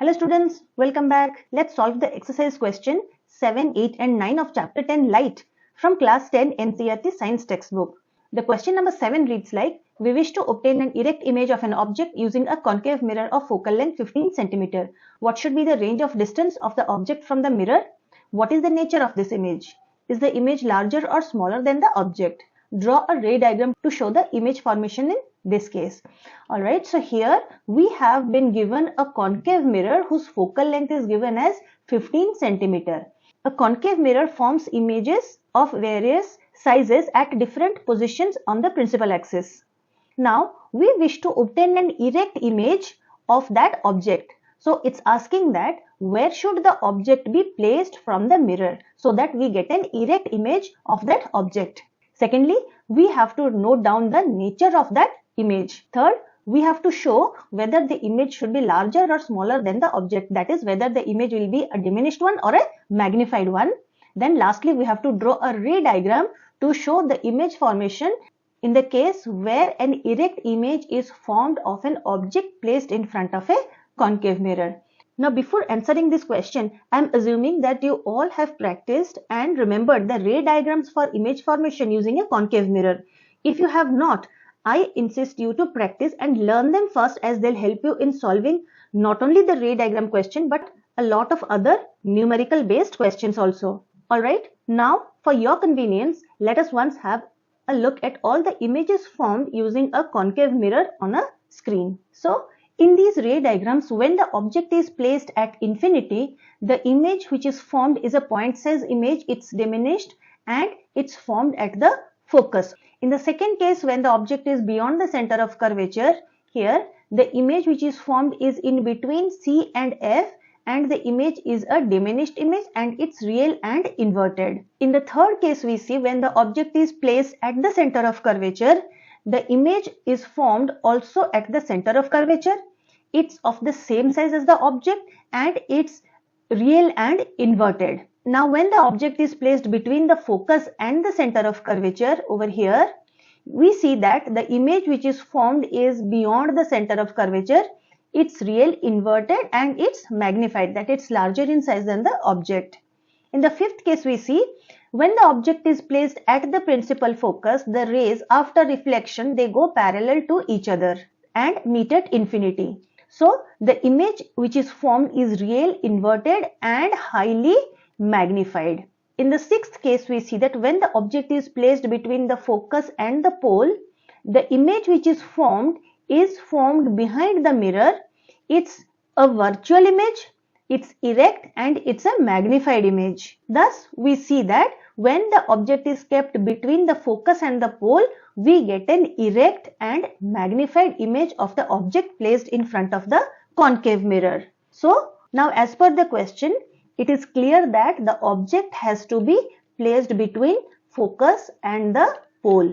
Hello students, welcome back. Let's solve the exercise question 7, 8 and 9 of chapter 10 Light from class 10 ncert science textbook. The question number 7 reads like, we wish to obtain an erect image of an object using a concave mirror of focal length 15 cm. What should be the range of distance of the object from the mirror? What is the nature of this image? Is the image larger or smaller than the object? Draw a ray diagram to show the image formation in this case. Alright, so here we have been given a concave mirror whose focal length is given as 15 cm. A concave mirror forms images of various sizes at different positions on the principal axis. Now we wish to obtain an erect image of that object. So it's asking that where should the object be placed from the mirror so that we get an erect image of that object. Secondly, we have to note down the nature of that image. Third, we have to show whether the image should be larger or smaller than the object, that is whether the image will be a diminished one or a magnified one. Then lastly, we have to draw a ray diagram to show the image formation in the case where an erect image is formed of an object placed in front of a concave mirror. Now before answering this question, I am assuming that you all have practiced and remembered the ray diagrams for image formation using a concave mirror. If you have not, I insist you to practice and learn them first, as they'll help you in solving not only the ray diagram question but a lot of other numerical based questions also. Alright, now for your convenience, let us once have a look at all the images formed using a concave mirror on a screen. So in these ray diagrams, when the object is placed at infinity, the image which is formed is a point size image, it's diminished and it's formed at the focus. In the second case, when the object is beyond the center of curvature, here the image which is formed is in between C and F and the image is a diminished image and it's real and inverted. In the third case, we see when the object is placed at the center of curvature, the image is formed also at the center of curvature. It's of the same size as the object and it's real and inverted. Now when the object is placed between the focus and the center of curvature over here, we see that the image which is formed is beyond the center of curvature. It's real, inverted and it's magnified, that it's larger in size than the object. In the fifth case, we see when the object is placed at the principal focus, the rays after reflection, they go parallel to each other and meet at infinity. So the image which is formed is real, inverted and highly magnified. In the sixth case, we see that when the object is placed between the focus and the pole, the image which is formed behind the mirror. It's a virtual image, it's erect and it's a magnified image. Thus, we see that when the object is kept between the focus and the pole, we get an erect and magnified image of the object placed in front of the concave mirror. So, now as per the question, it is clear that the object has to be placed between focus and the pole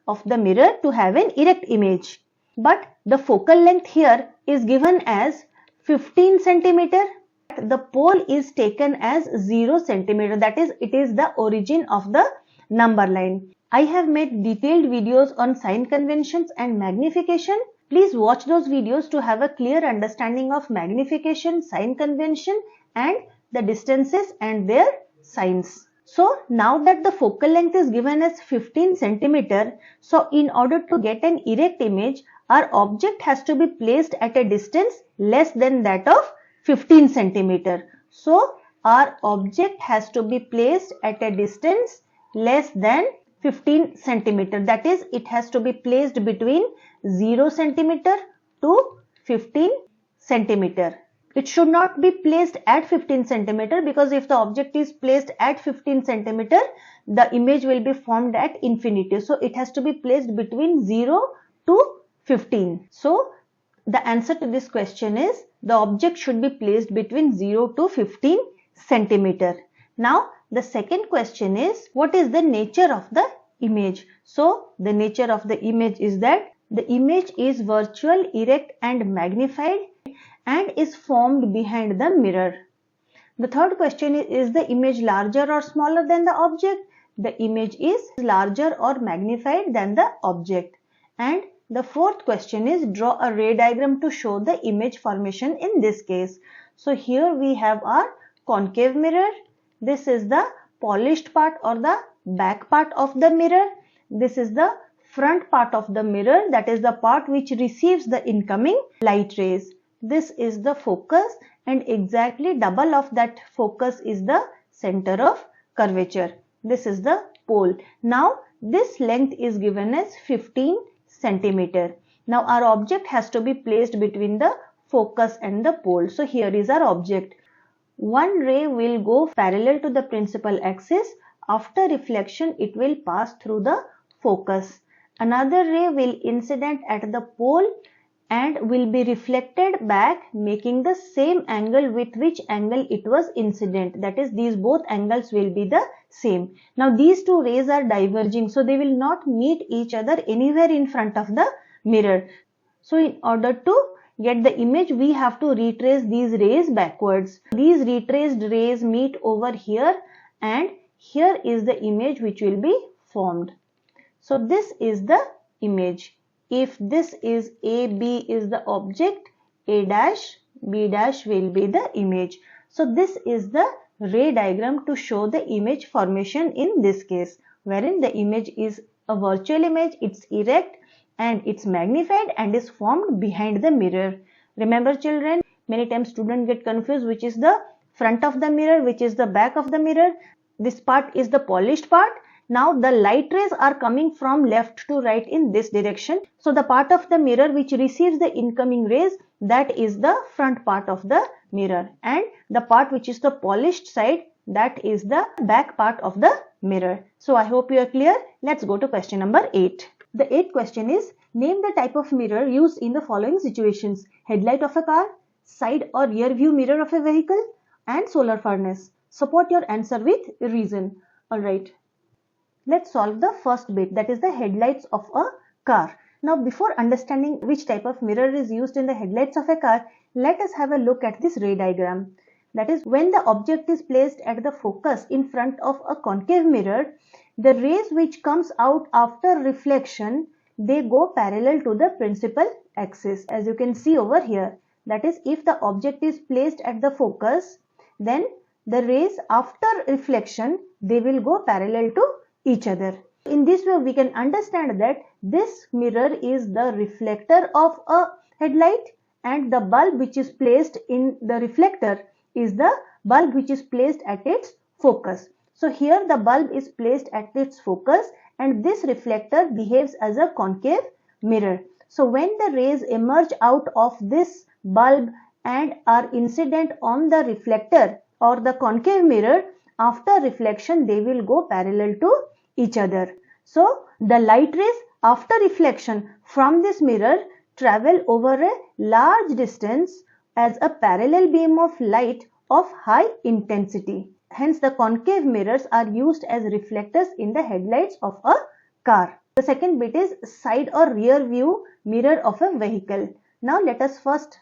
of the mirror to have an erect image. But the focal length here is given as 15 cm. The pole is taken as 0 cm. That is, it is the origin of the number line. I have made detailed videos on sign conventions and magnification. Please watch those videos to have a clear understanding of magnification, sign convention and the distances and their signs. So now that the focal length is given as 15 cm, so in order to get an erect image, our object has to be placed at a distance less than that of 15 cm. So our object has to be placed at a distance less than 15 cm. That is, it has to be placed between 0 cm to 15 cm. It should not be placed at 15 cm because if the object is placed at 15 cm, the image will be formed at infinity. So it has to be placed between 0 to 15. So the answer to this question is the object should be placed between 0 to 15 cm. Now the second question is, what is the nature of the image? So the nature of the image is that the image is virtual, erect and magnified and is formed behind the mirror. The third question is the image larger or smaller than the object? The image is larger or magnified than the object. And The fourth question is draw a ray diagram to show the image formation in this case. So here we have our concave mirror. This is the polished part or the back part of the mirror. This is the front part of the mirror, that is the part which receives the incoming light rays. This is the focus, and exactly double of that focus is the center of curvature. This is the pole. Now this length is given as 15 centimeter. Now our object has to be placed between the focus and the pole. So here is our object. One ray will go parallel to the principal axis. After reflection, it will pass through the focus. Another ray will incident at the pole and will be reflected back, making the same angle with which angle it was incident. That is, these both angles will be the same. Now these two rays are diverging, so they will not meet each other anywhere in front of the mirror. So in order to get the image, we have to retrace these rays backwards. These retraced rays meet over here, and here is the image which will be formed. So this is the image. If this is AB is the object, A dash, B dash will be the image. So this is the ray diagram to show the image formation in this case, wherein the image is a virtual image, it's erect and it's magnified and is formed behind the mirror. Remember children, many times students get confused which is the front of the mirror, which is the back of the mirror. This part is the polished part. Now the light rays are coming from left to right in this direction. So the part of the mirror which receives the incoming rays, that is the front part of the mirror, and the part which is the polished side, that is the back part of the mirror. So I hope you are clear. Let's go to question number 8. The 8th question is, name the type of mirror used in the following situations: headlight of a car, side or rear view mirror of a vehicle, and solar furnace. Support your answer with reason. Alright. Let's solve the first bit, that is the headlights of a car. Now before understanding which type of mirror is used in the headlights of a car, let us have a look at this ray diagram. That is, when the object is placed at the focus in front of a concave mirror, the rays which comes out after reflection, they go parallel to the principal axis, as you can see over here. That is, if the object is placed at the focus, then the rays after reflection, they will go parallel to each other. In this way, we can understand that this mirror is the reflector of a headlight, and the bulb which is placed in the reflector is the bulb which is placed at its focus. So here the bulb is placed at its focus, and this reflector behaves as a concave mirror. So when the rays emerge out of this bulb and are incident on the reflector or the concave mirror, after reflection they will go parallel to each other. So the light rays after reflection from this mirror travel over a large distance as a parallel beam of light of high intensity. Hence the concave mirrors are used as reflectors in the headlights of a car. The second bit is side or rear view mirror of a vehicle. Now let us first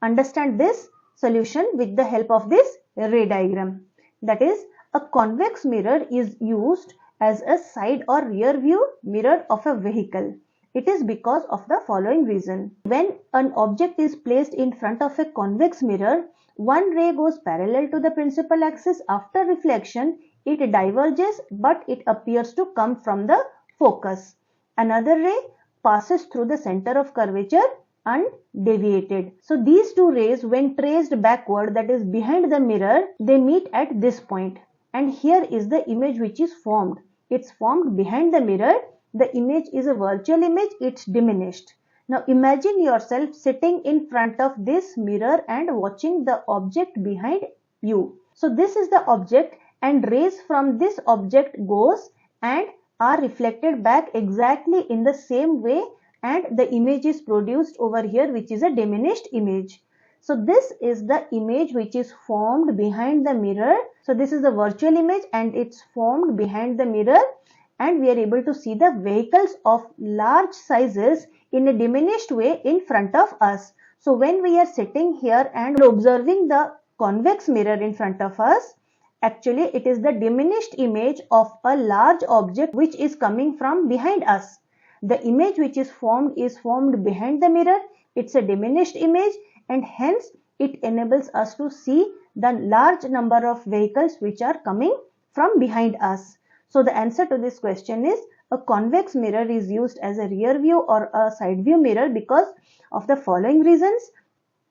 understand this solution with the help of this ray diagram. That is, a convex mirror is used as a side or rear view mirror of a vehicle. It is because of the following reason. When an object is placed in front of a convex mirror, one ray goes parallel to the principal axis. After reflection, it diverges, but it appears to come from the focus. Another ray passes through the center of curvature undeviated. So these two rays, when traced backward, that is behind the mirror, they meet at this point. And here is the image which is formed. It's formed behind the mirror. The image is a virtual image. It's diminished. Now imagine yourself sitting in front of this mirror and watching the object behind you. So this is the object, and rays from this object goes and are reflected back exactly in the same way, and the image is produced over here, which is a diminished image. So this is the image which is formed behind the mirror. So this is the virtual image and it's formed behind the mirror, and we are able to see the vehicles of large sizes in a diminished way in front of us. So when we are sitting here and observing the convex mirror in front of us, actually it is the diminished image of a large object which is coming from behind us. The image which is formed behind the mirror. It's a diminished image, and hence it enables us to see the large number of vehicles which are coming from behind us. So the answer to this question is a convex mirror is used as a rear view or a side view mirror because of the following reasons.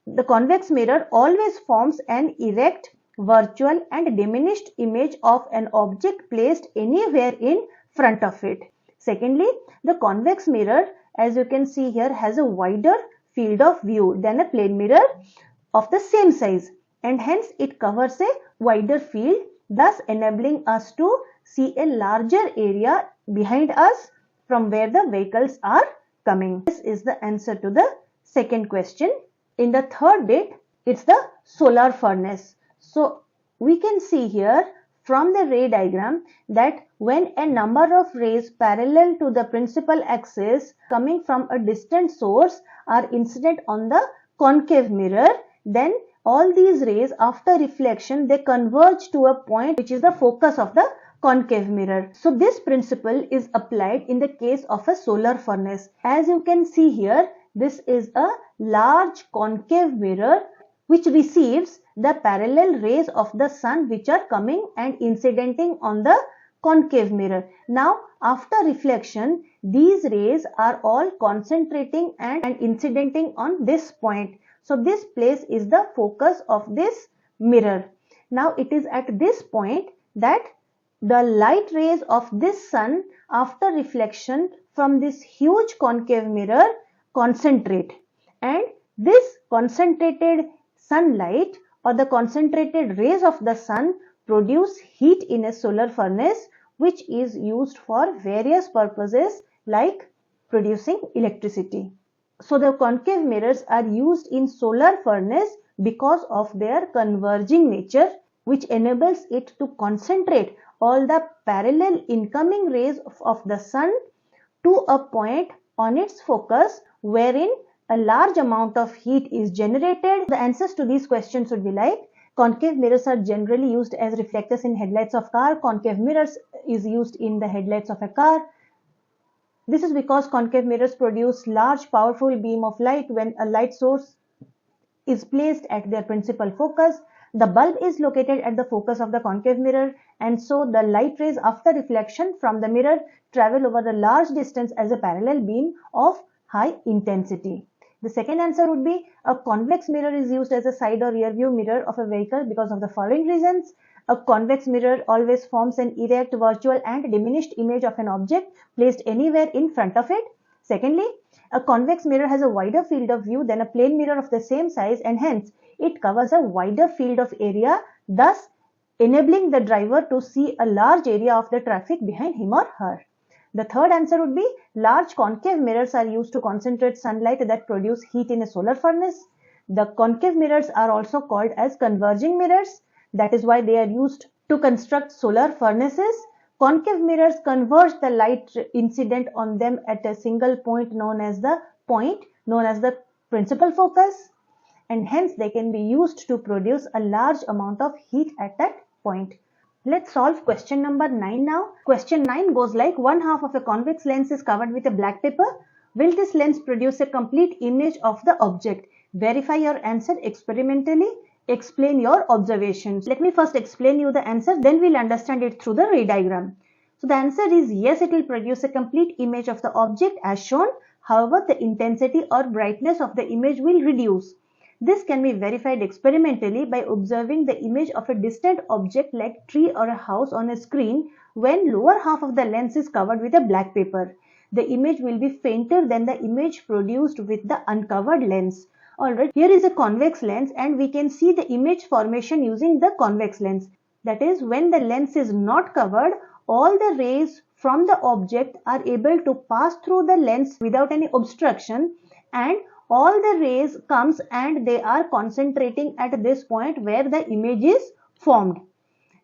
The convex mirror always forms an erect, virtual and diminished image of an object placed anywhere in front of it. Secondly, the convex mirror, as you can see here, has a wider field of view than a plane mirror of the same size, and hence it covers a wider field, thus enabling us to see a larger area behind us from where the vehicles are coming. This is the answer to the second question. In the third bit, it's the solar furnace. So we can see here from the ray diagram that when a number of rays parallel to the principal axis coming from a distant source are incident on the concave mirror, then all these rays after reflection they converge to a point which is the focus of the concave mirror. So this principle is applied in the case of a solar furnace. As you can see here, this is a large concave mirror which receives the parallel rays of the sun which are coming and incidenting on the concave mirror. Now after reflection, these rays are all concentrating and incidenting on this point. So this place is the focus of this mirror. Now it is at this point that the light rays of this sun after reflection from this huge concave mirror concentrate, and this concentrated sunlight or the concentrated rays of the sun produce heat in a solar furnace which is used for various purposes like producing electricity. So the concave mirrors are used in solar furnace because of their converging nature, which enables it to concentrate all the parallel incoming rays of the sun to a point on its focus wherein a large amount of heat is generated. The answers to these questions would be like: concave mirrors are generally used as reflectors in headlights of car. Concave mirrors is used in the headlights of a car. This is because concave mirrors produce large powerful beam of light when a light source is placed at their principal focus. The bulb is located at the focus of the concave mirror, and so the light rays after reflection from the mirror travel over a large distance as a parallel beam of high intensity. The second answer would be a convex mirror is used as a side or rear view mirror of a vehicle because of the following reasons. A convex mirror always forms an erect, virtual and diminished image of an object placed anywhere in front of it. Secondly, a convex mirror has a wider field of view than a plane mirror of the same size, and hence it covers a wider field of area, thus enabling the driver to see a large area of the traffic behind him or her. The third answer would be large concave mirrors are used to concentrate sunlight that produce heat in a solar furnace. The concave mirrors are also called as converging mirrors. That is why they are used to construct solar furnaces. Concave mirrors converge the light incident on them at a single point known as the principal focus, and hence they can be used to produce a large amount of heat at that point. Let's solve question number 9 now. Question 9 goes like: one half of a convex lens is covered with a black paper. Will this lens produce a complete image of the object? Verify your answer experimentally. Explain your observations. Let me first explain you the answer, then we'll understand it through the ray diagram. So the answer is yes, it will produce a complete image of the object as shown. However, the intensity or brightness of the image will reduce. This can be verified experimentally by observing the image of a distant object like tree or a house on a screen when lower half of the lens is covered with a black paper. The image will be fainter than the image produced with the uncovered lens. Alright, here is a convex lens and we can see the image formation using the convex lens. That is, when the lens is not covered, all the rays from the object are able to pass through the lens without any obstruction, and all the rays comes and they are concentrating at this point where the image is formed.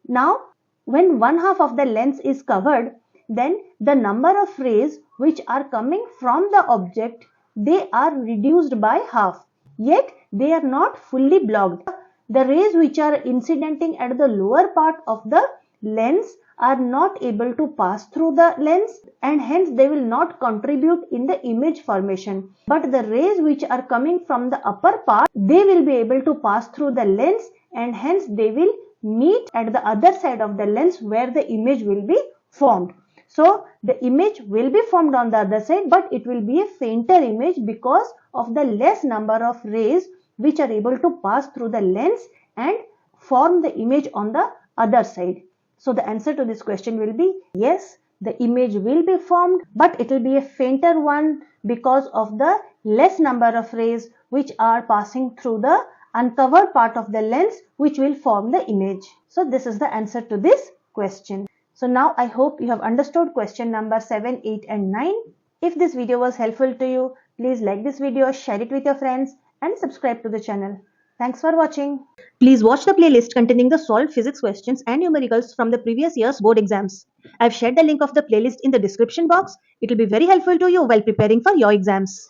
Now, when one half of the lens is covered, then the number of rays which are coming from the object, they are reduced by half. Yet they are not fully blocked. The rays which are incidenting at the lower part of the lens are not able to pass through the lens, and hence they will not contribute in the image formation. But the rays which are coming from the upper part, they will be able to pass through the lens, and hence they will meet at the other side of the lens where the image will be formed. So the image will be formed on the other side, but it will be a fainter image because of the less number of rays which are able to pass through the lens and form the image on the other side. So the answer to this question will be yes, the image will be formed, but it will be a fainter one because of the less number of rays which are passing through the uncovered part of the lens, which will form the image. So this is the answer to this question. So now I hope you have understood question number 7, 8 and 9. If this video was helpful to you, please like this video, share it with your friends and subscribe to the channel. Thanks for watching. Please watch the playlist containing the solved physics questions and numericals from the previous year's board exams. I've shared the link of the playlist in the description box. It will be very helpful to you while preparing for your exams.